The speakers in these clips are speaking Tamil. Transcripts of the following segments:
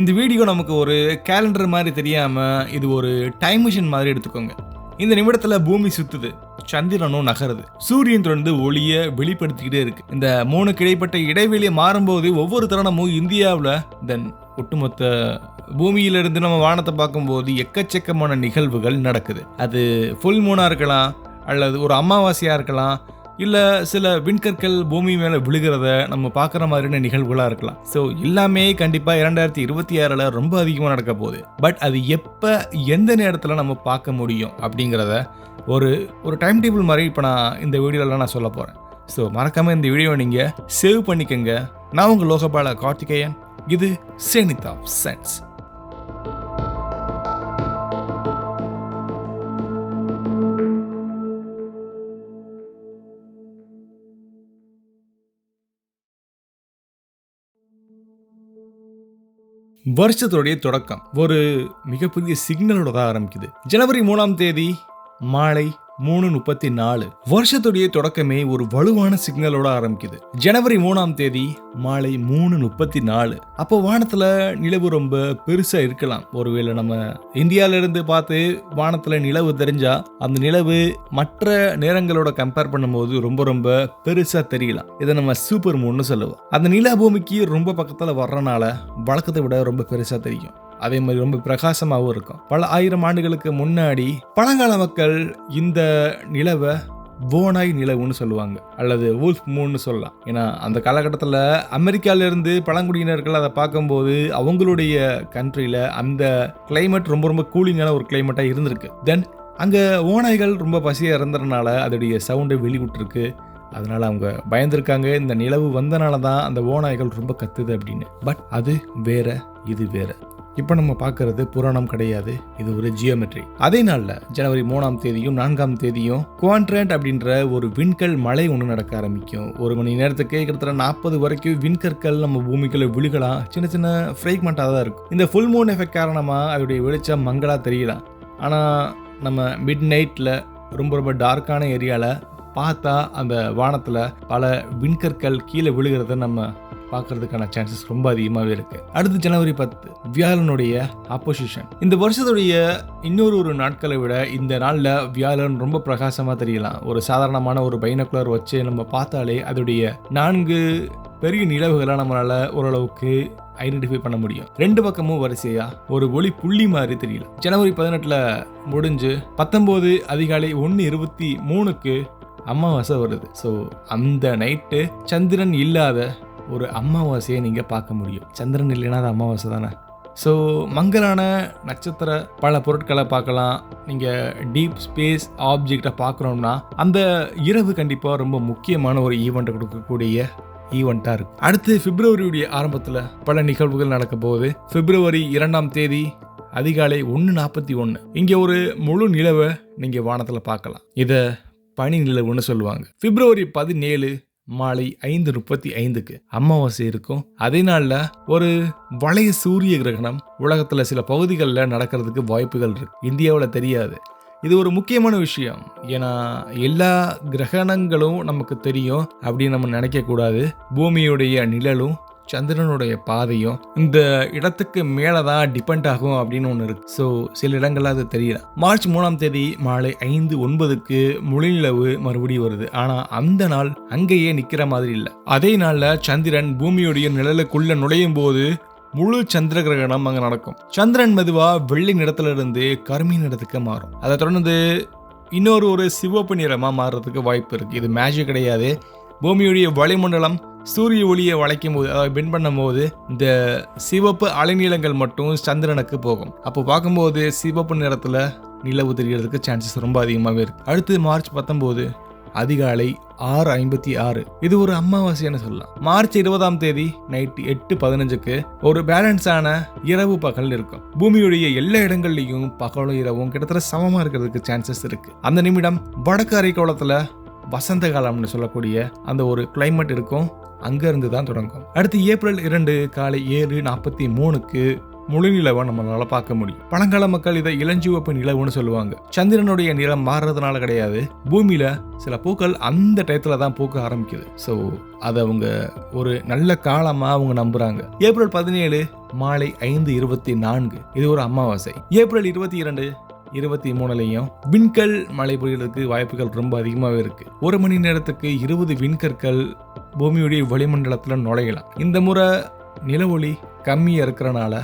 இந்த வீடியோ நமக்கு ஒரு கேலண்டர் மாதிரி தெரியாம இது ஒரு டைம் மிஷின் மாதிரி எடுத்துக்கோங்க. இந்த நிமிடத்துல பூமி சுத்துது, சந்திரனும் நகருது, சூரியன் தொடர்ந்து ஒளிய வெளிப்படுத்திக்கிட்டே இருக்கு. இந்த 3 இடைப்பட்ட இடைவெளியை மாறும்போது ஒவ்வொரு தருணமும் இந்தியாவில் தென் ஒட்டுமொத்த பூமியிலிருந்து நம்ம வானத்தை பார்க்கும்போது எக்கச்சக்கமான நிகழ்வுகள் நடக்குது. அது ஃபுல் மூனா இருக்கலாம், அல்லது ஒரு அமாவாசையா இருக்கலாம், இல்லை சில விண்கற்கள் பூமி மேலே விழுகிறத நம்ம பார்க்குற மாதிரியான நிகழ்வுகளாக இருக்கலாம். ஸோ எல்லாமே கண்டிப்பாக 2026 ரொம்ப அதிகமாக நடக்க போகுது. பட் அது எப்போ எந்த நேரத்தில் நம்ம பார்க்க முடியும் அப்படிங்கிறத ஒரு டைம் டேபிள் மாதிரி இப்போ நான் இந்த வீடியோவில் நான் சொல்ல போகிறேன். ஸோ மறக்காமல் இந்த வீடியோவை நீங்கள் சேவ் பண்ணிக்கோங்க. நான் உங்கள் லோகபால கார்த்திகேயன். இது சேனித் ஆஃப் சயின்ஸ். வருஷத்துடைய தொடக்கம் ஒரு மிகப்பெரிய சிக்னலோட தான் ஆரம்பிக்குது. ஜனவரி 3 மாலை 3:34. வருஷத்துடைய தொடக்கமே ஒரு வலுவான சிக்னலோட ஆரம்பிக்குது. ஜனவரி 3 மாலை 3:34. அப்போ வானத்துல நிலவு ரொம்ப பெருசா இருக்கலாம். ஒருவேளை நம்ம இந்தியால இருந்து பார்த்து வானத்துல நிலவு தெரிஞ்சா அந்த நிலவு மற்ற நேரங்களோட கம்பேர் பண்ணும்போது ரொம்ப ரொம்ப பெருசா தெரியலாம். இதை நம்ம சூப்பர் மூன்னு சொல்லுவோம். அந்த நில பூமிக்கு ரொம்ப பக்கத்துல வர்றனால வழக்கத்தை விட ரொம்ப பெருசா தெரியும். அதே மாதிரி ரொம்ப பிரகாசமாகவும் இருக்கும். பல ஆயிரம் ஆண்டுகளுக்கு முன்னாடி பழங்கால மக்கள் இந்த நிலவை வோனாய் நிலவுன்னு சொல்லுவாங்க, அல்லது வூல்ஃப் மூன்னு சொல்லலாம். ஏன்னா அந்த காலகட்டத்தில் அமெரிக்காவிலிருந்து பழங்குடியினர்கள் அதை பார்க்கும்போது அவங்களுடைய கண்ட்ரியில் அந்த கிளைமேட் ரொம்ப ரொம்ப கூலிங்கான ஒரு கிளைமேட்டாக இருந்திருக்கு. தென் அங்கே ஓநாய்கள் ரொம்ப பசியாக இருந்ததுனால அதோடைய சவுண்டை வெளிவிட்டுருக்கு. அதனால அவங்க பயந்துருக்காங்க. இந்த நிலவு வந்தனால தான் அந்த ஓநாய்கள் ரொம்ப கத்துது அப்படின்னு. பட் அது வேற, இது வேற. இப்போ நம்ம பார்க்கறது புராணம் கிடையாது, இது ஒரு ஜியோமெட்ரி. அதே நாளில் ஜனவரி 3 4 குவாட்ரண்ட் அப்படின்ற ஒரு விண்கல் மழை ஒன்று நடக்க ஆரம்பிக்கும். ஒரு மணி நேரத்துக்கு கிட்டத்தட்ட 40 வரைக்கும் விண்கற்கள் நம்ம பூமிக்குள்ள விழுகலாம். சின்ன சின்ன ஃப்ரேக்மெண்ட்டாக தான் இருக்கும். இந்த ஃபுல் மூன் எஃபெக்ட் காரணமாக அதோடைய வெளிச்சம் மங்களா தெரியலாம். ஆனால் நம்ம மிட் நைட்டில் ரொம்ப ரொம்ப டார்க்கான ஏரியாவில் பார்த்தா அந்த வானத்தில் பல விண்கற்கள் கீழே விழுகிறத நம்ம பார்க்கறதுக்கான சான்சஸ் ரொம்ப அதிகமாகவே இருக்கு. அடுத்து ஜனவரி 10 வியாழனுடைய ஆப்போசிஷன். இந்த வருஷத்துடைய இன்னொரு நாட்களை விட இந்த நாளில் வியாழன் ரொம்ப பிரகாசமாக தெரியலாம். ஒரு சாதாரணமான ஒரு பைனோகுலர் வச்சு நம்ம பார்த்தாலே அதோடைய 4 பெரிய நிலவுகளை நம்மளால ஓரளவுக்கு ஐடென்டிஃபை பண்ண முடியும். 2 பக்கமும் வரிசையா ஒரு ஒளி புள்ளி மாதிரி தெரியல. ஜனவரி 18 முடிஞ்சு 19 அதிகாலை 1:23 அமாவாசை வருது. ஸோ அந்த நைட்டு சந்திரன் இல்லாத ஒரு அமாவாசையை நீங்கள் பார்க்க முடியும். சந்திரன் இல்லைன்னா அது அமாவாசை தானே. ஸோ மங்கலான நட்சத்திர பல பொருட்களை பார்க்கலாம். நீங்கள் டீப் ஸ்பேஸ் ஆப்ஜெக்டை பார்க்குறோம்னா அந்த இரவு கண்டிப்பாக ரொம்ப முக்கியமான ஒரு ஈவெண்ட்டை கொடுக்கக்கூடிய ஈவெண்ட்டாக இருக்கும். அடுத்து பிப்ரவரியுடைய ஆரம்பத்தில் பல நிகழ்வுகள் நடக்க போகுது. பிப்ரவரி 2 அதிகாலை 1:41 இங்கே ஒரு முழு நிலவை நீங்கள் வானத்தில் பார்க்கலாம். இதை பனி நிலவுன்னு சொல்லுவாங்க. பிப்ரவரி 17 மாலை 5:35 அமாவாசை இருக்கும். அதே நாளில் ஒரு வளைய சூரிய கிரகணம் உலகத்துல சில பகுதிகளில் நடக்கிறதுக்கு வாய்ப்புகள் இருக்கு. இந்தியாவில் தெரியாது. இது ஒரு முக்கியமான விஷயம். ஏன்னா எல்லா கிரகணங்களும் நமக்கு தெரியும் அப்படின்னு நம்ம நினைக்க கூடாது. பூமியுடைய நிழலும் சந்திரனுடைய பாதையும் இந்த இடத்துக்கு மேலதான் டிபெண்ட் ஆகும் அப்படின்னு ஒன்று இருக்கு. ஸோ சில இடங்கள்ல அது தெரியல. மார்ச் 3 மாலை 5:09 முழுநிலவு மறுபடியும் வருது. ஆனா அந்த நாள் அங்கேயே நிக்கிற மாதிரி இல்லை. அதே நாள்ல சந்திரன் பூமியுடைய நிழலுக்குள்ள நுழையும் போது முழு சந்திர கிரகணம் அங்க நடக்கும். சந்திரன் மெதுவா வெள்ளை நிறத்துல இருந்து கருமை நிறத்துக்கு மாறும். அதை தொடர்ந்து இன்னொரு சிவப்பு நிறமா மாறுறதுக்கு வாய்ப்பு இருக்கு. இது மேஜிக் கிடையாது. பூமியுடைய வளிமண்டலம் சூரிய ஒளியை வளைக்கும் போது, அதாவது பெண்ட் பண்ணும் போது இந்த சிவப்பு அலைநீளங்கள் மட்டும் சந்திரனுக்கு போகும். அப்போ பார்க்கும்போது சிவப்பு நிறத்துல நிலவு தெரியறதுக்கு சான்சஸ் ரொம்ப அதிகமாகவே இருக்கு. அடுத்து மார்ச் 19 அதிகாலை 6:56 இது ஒரு அமாவாசைன்னு சொல்லலாம். மார்ச் 20 நைட் 8:15 ஒரு பேலன்ஸான இரவு பகல் இருக்கும். பூமியுடைய எல்லா இடங்கள்லையும் பகலும் இரவும் கிட்டத்தட்ட சமமா இருக்கிறதுக்கு சான்சஸ் இருக்கு. அந்த நிமிடம் வடக்கு அரைக்கோளத்துல வசந்த காலம்னு சொல்லக்கூடிய அந்த ஒரு கிளைமேட் இருக்கும். அங்க இருந்து தான் தொடங்கும். அடுத்து ஏப்ரல் 2 காலை 7:43 முழு நிலவை நம்மளால பார்க்க முடியும். பழங்கால மக்கள் இதை இளஞ்சிவப்பு நிலவுன்னு சொல்லுவாங்க. சந்திரனுடைய நிறம் மாறுறதுனால கிடையாது, பூமியில சில பூக்கள் அந்த டயத்துல தான் பூக்க ஆரம்பிக்குது. ஸோ அதை அவங்க ஒரு நல்ல காலமா அவங்க நம்புறாங்க. ஏப்ரல் 17 மாலை 5:24 இது ஒரு அமாவாசை. ஏப்ரல் 22 23 விண்கல் மழை பொழியறதுக்கு வாய்ப்புகள் ரொம்ப அதிகமாகவே இருக்கு. 1 மணி நேரத்துக்கு 20 விண்கற்கள் பூமியுடைய வளிமண்டலத்துல நுழையலாம். இந்த முறை நில ஒளி கம்மியா இருக்கிறனால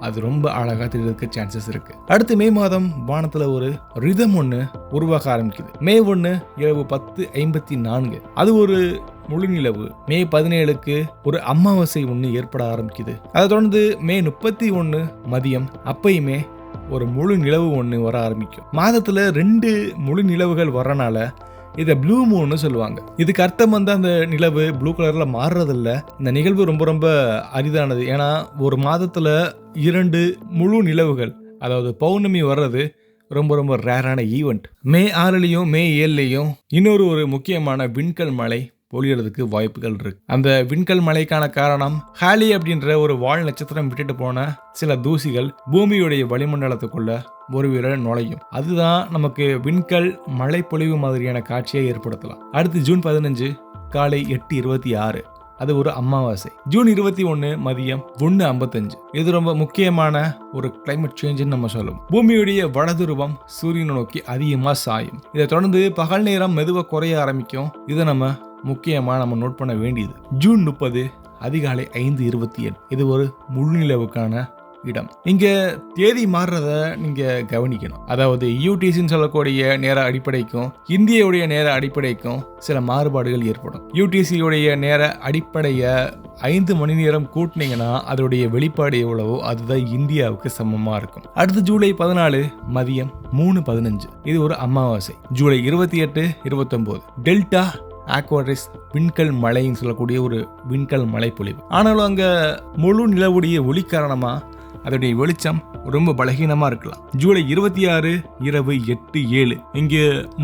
அது ரொம்ப அழகா தெரியறதுக்கு சான்சஸ் இருக்கு. அடுத்து மே மாதம் வானத்துல ஒரு ரிதம் ஒண்ணு உருவாக ஆரம்பிக்குது. மே 1 இரவு 10:54 அது ஒரு முழு நிலவு. மே 17 ஒரு அமாவாசை ஒண்ணு ஏற்பட ஆரம்பிக்குது. அதை தொடர்ந்து மே 31 மதியம் அப்பயுமே ஒரு முழு நிலவு ஒண்ணு வர ஆரம்பிக்கும். மாதத்துல 2 முழு நிலவுகள் வரனால இதை ப்ளூ மூன்னு சொல்லுவாங்க. இதுக்கு அர்த்தம் வந்து அந்த நிலவு ப்ளூ கலர்ல மாறுறதில்ல. இந்த நிகழ்வு ரொம்ப ரொம்ப அரிதானது. ஏன்னா ஒரு மாதத்துல 2 முழு நிலவுகள், அதாவது பௌர்ணமி வர்றது ரொம்ப ரொம்ப ரேரான ஈவெண்ட். மே 6 மே 7 இன்னொரு முக்கியமான விண்கல் மழை பொழியறதுக்கு வாய்ப்புகள் இருக்கு. அந்த விண்கல் மழைக்கான காரணம் ஹாலி அப்படின்ற ஒரு வால் நட்சத்திரம் விட்டுட்டு போன சில தூசிகள் பூமியுடைய வளிமண்டலத்துக்குள்ள ஒரு விரல் நுழையும். அதுதான் நமக்கு விண்கல் மழை பொழிவு மாதிரியான காட்சியை ஏற்படுத்தலாம். அடுத்து ஜூன் 15 காலை 8:26 அது ஒரு அமாவாசை. ஜூன் 21 மதியம் 1:55 இது ரொம்ப முக்கியமான ஒரு கிளைமேட் சேஞ்சுன்னு நம்ம சொல்லுவோம். பூமியுடைய வடதுருவம் சூரியனை நோக்கி அதிகமா சாயும். இதை தொடர்ந்து பகல் நேரம் மெதுவாக குறைய ஆரம்பிக்கும். இதை நம்ம நோட் பண்ண வேண்டியது. ஜூன் 30 அதிகாலை 5:28 இது ஒரு முழு நிலவுக்கான இடம். இங்க தேதி மாறுறத நீங்க கவனிக்கணும். அதாவது யூடிசின்னு சொல்லக்கூடிய நேர அடிப்படைக்கும் இந்தியாவுடைய நேர அடிப்படைக்கும் சில மாறுபாடுகள் ஏற்படும். யூடிசியுடைய நேர அடிப்படைய 5 மணி நேரம் கூட்டினீங்கன்னா அதோடைய வெளிப்பாடு எவ்வளவோ அதுதான் இந்தியாவுக்கு சமமா இருக்கும். அடுத்து ஜூலை 14 மதியம் 3:15 இது ஒரு அமாவாசை. ஜூலை 28 29 டெல்டா ஆக்வாரிஸ் விண்கல் மழைன்னு சொல்லக்கூடிய ஒரு விண்கல் மழை பொழிவு. ஆனாலும் அங்க முழு நிலவுடைய ஒளி காரணமா அதோடைய வெளிச்சம் ரொம்ப பலகீனமா இருக்கலாம். ஜூலை 26 இரவு 8:07 இங்க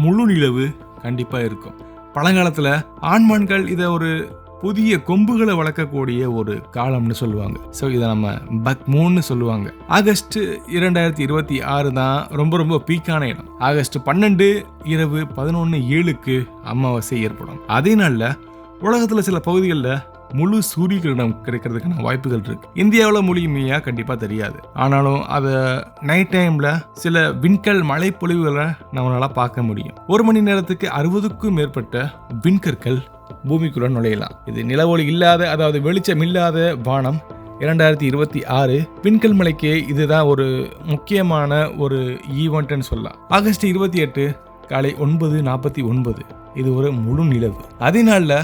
முழு நிலவு கண்டிப்பா இருக்கும். பழங்காலத்துல ஆண்மான்கள் இதை ஒரு புதிய கொம்புகளை வளர்க்கக்கூடிய ஒரு காலம்னு சொல்லுவாங்க. ஸோ இதை நம்ம பக் மூன்னு சொல்லுவாங்க. ஆகஸ்ட் 2026 தான் ரொம்ப ரொம்ப பீக்கான இடம். ஆகஸ்ட் 12 இரவு 11:07 அமாவாசை ஏற்படும். அதே நாள்ல உலகத்துல சில பகுதிகளில் முழு சூரிய கிரகணம் கிடைக்கிறதுக்கான வாய்ப்புகள் இருக்கு. இந்தியாவில் முழுமையா கண்டிப்பா தெரியாது. ஆனாலும் அதை நைட் டைம்ல சில விண்கல் மழை பொழிவுகளை நம்மளால பார்க்க முடியும். 1 மணி நேரத்துக்கு 60க்கும் மேற்பட்ட விண்கற்கள் பூமிக்குள்ள நுழையலாம். இது நிலவொளி இல்லாத, அதாவது வெளிச்சம் இல்லாத வானம். 2026 விண்கல் மலைக்கு இதுதான் ஒரு முக்கியமான ஒரு ஈவெண்ட்னு சொல்லலாம். ஆகஸ்ட் 28 காலை 9:49 இது ஒரு முழு நிலவு. அதே நாள்ல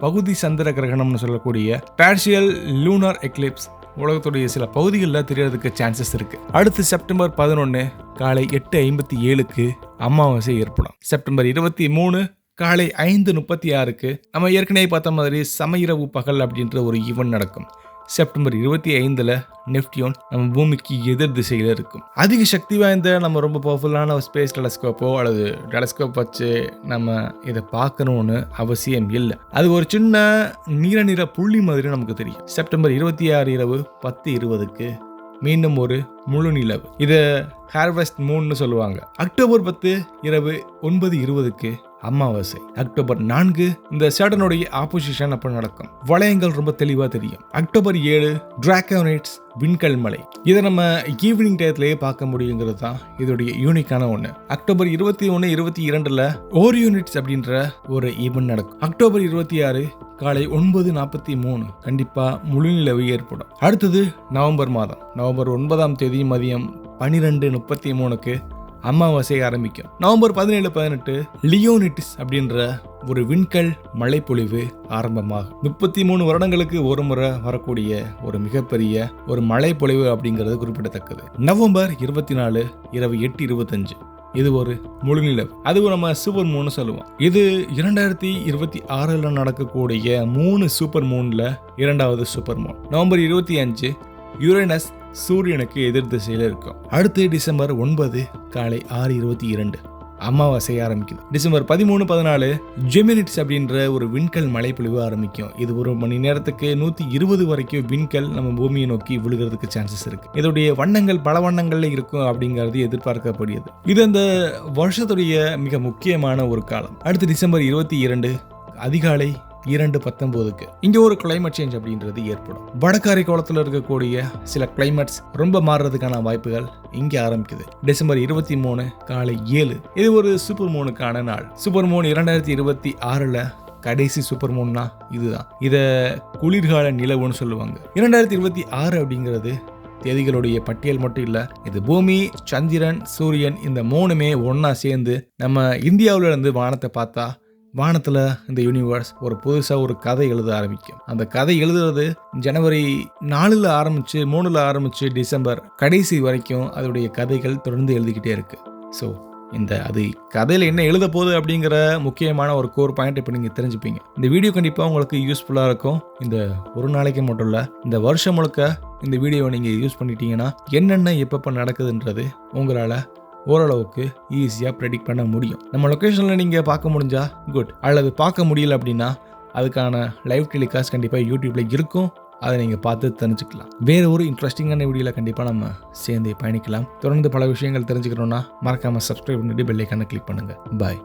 பகுதி சந்திர கிரகணம்னு சொல்லக்கூடிய பார்ஷியல் லூனார் எக்லிப்ஸ் உலகத்துடைய சில பகுதிகளில் தெரியறதுக்கு சான்சஸ் இருக்கு. அடுத்து செப்டம்பர் 11 காலை 8:57 அமாவாசை ஏற்படும். செப்டம்பர் 23 காலை 5:36 நம்ம ஏற்கனவே பார்த்த மாதிரி சமயிரவு பகல் அப்படின்ற ஒரு ஈவெண்ட் நடக்கும். செப்டம்பர் 25 நெப்டியூன் நம்ம பூமிக்கு எதிர் திசையில இருக்கும். அதிக சக்தி வாய்ந்த நம்ம ரொம்ப பவர்ஃபுல்லான ஸ்பேஸ் டெலஸ்கோப்போ அல்லது டெலஸ்கோப் வச்சு நம்ம இதை பார்க்கணும்னு அவசியம் இல்லை. அது ஒரு சின்ன நீல நிற புள்ளி மாதிரி நமக்கு தெரியும். செப்டம்பர் 26 இரவு 10:20 மீண்டும் ஒரு முழு நிலவு. இதை ஹார்வெஸ்ட் மூன்னு சொல்லுவாங்க. அக்டோபர் 10 இரவு 9:20 அமாவாசை. அக்டோபர் 4 இந்த சேட்டனுடைய ஆப்போசிஷன் அப்ப நடக்கும். வளையங்கள் ரொம்ப தெளிவா தெரியும். அக்டோபர் 7 டிராகோனைட்ஸ் விண்கல் மலை. இதை நம்ம ஈவினிங் டயத்திலேயே பார்க்க முடியுங்கிறது தான் இதோடைய யூனிக்கான ஒண்ணு. அக்டோபர் 21 22 ஓரியோனிட்ஸ் அப்படின்ற ஒரு ஈவெண்ட் நடக்கும். அக்டோபர் 26 காலை 9:43 கண்டிப்பா முழு நிலவு ஏற்படும். அடுத்தது நவம்பர் மாதம். நவம்பர் 9 மதியம் 12:33 அமாவாசை ஆரம்பிக்கும். நவம்பர் 17 18 லியோனிட்டிஸ் அப்படின்ற ஒரு விண்கல் மழைப்பொழிவு ஆரம்பமாகும். 33 வருடங்களுக்கு ஒரு முறை வரக்கூடிய ஒரு மிகப்பெரிய ஒரு மழைப்பொழிவு அப்படிங்கிறது குறிப்பிடத்தக்கது. நவம்பர் 24 இரவு 8:25 இது ஒரு முழு நிலவு. அது நம்ம சூப்பர் மூன் சொல்லுவோம். இது 2026 நடக்கக்கூடிய 3 சூப்பர் மூன்ல 2வது சூப்பர் மூன். நவம்பர் 25 யுரேனஸ் சூரியனுக்கு எதிர் திசையில இருக்கும். அடுத்து டிசம்பர் 9 காலை 6:22 அமாவாசை ஆரம்பிக்குது. டிசம்பர் 13, 14 ஜெமினிட்ஸ் அப்படின்ற ஒரு விண்கல் மழைப்பொழிவு ஆரம்பிக்கும். இது ஒரு மணி நேரத்துக்கு 120 வரைக்கும் விண்கல் நம்ம பூமியை நோக்கி விழுகிறதுக்கு சான்சஸ் இருக்கு. இதோடைய வண்ணங்கள் பல வண்ணங்கள்ல இருக்கும் அப்படிங்கிறது எதிர்பார்க்கப்படுகிறது. இது அந்த வருஷத்துடைய மிக முக்கியமான ஒரு காலம். அடுத்து டிசம்பர் 22 அதிகாலை 2:19 இங்க ஒரு கிளைமேட் சேஞ்ச் அப்படின்றது ஏற்படும். வடக்கரை கோளத்தில் இருக்கக்கூடிய சில கிளைமேட்ஸ் ரொம்ப மாறுறதுக்கான வாய்ப்புகள் இங்க ஆரம்பிக்குது. டிசம்பர் 23 காலை 7 இது ஒரு சூப்பர் மூனுக்கான நாள். சூப்பர் மூன் 2026ல கடைசி சூப்பர் மூன்னா இதுதான். இத குளிர்கால நிலவுன்னு சொல்லுவாங்க. 2026 அப்படிங்கிறது தேதிகளுடைய பட்டியல் மட்டும் இல்ல, இது பூமி, சந்திரன், சூரியன் இந்த மூணுமே ஒன்னா சேர்ந்து நம்ம இந்தியாவில இருந்து வானத்தை பார்த்தா வானத்துல இந்த யூனிவர்ஸ் ஒரு புதுசா ஒரு கதை எழுத ஆரம்பிக்கும். அந்த கதை எழுதுறது ஜனவரி 4ல ஆரம்பிச்சு 3ல ஆரம்பிச்சு டிசம்பர் கடைசி வரைக்கும் அதோடைய கதைகள் தொடர்ந்து எழுதிக்கிட்டே இருக்கு. ஸோ இந்த அது கதையில் என்ன எழுத போகுது அப்படிங்கிற முக்கியமான ஒரு கோர் பாயிண்ட் இப்போ நீங்கள் தெரிஞ்சுப்பீங்க. இந்த வீடியோ கண்டிப்பாக உங்களுக்கு யூஸ்ஃபுல்லாக இருக்கும். இந்த ஒரு நாளைக்கு மட்டும் இல்லை, இந்த வருஷம் முழுக்க இந்த வீடியோவை நீங்கள் யூஸ் பண்ணிட்டீங்கன்னா என்னென்ன எப்பப்போ நடக்குதுன்றது உங்களால் ஓரளவுக்கு ஈஸியாக ப்ரெடிக்ட் பண்ண முடியும். நம்ம லொக்கேஷனில் நீங்கள் பார்க்க முடிஞ்சா குட், அல்லது பார்க்க முடியல அப்படின்னா அதுக்கான லைவ் டெலிகாஸ்ட் கண்டிப்பாக யூடியூப்பில் இருக்கும். அதை நீங்கள் பார்த்து தெரிஞ்சுக்கலாம். வேறு ஒரு இன்ட்ரெஸ்டிங்கான வீடியோவில் கண்டிப்பாக நம்ம சேர்ந்து பயணிக்கலாம். தொடர்ந்து பல விஷயங்கள் தெரிஞ்சுக்கணுன்னா மறக்காமல் சப்ஸ்கிரைப் பண்ணிட்டு பெல் ஐக்கானை கிளிக் பண்ணுங்கள். பாய்.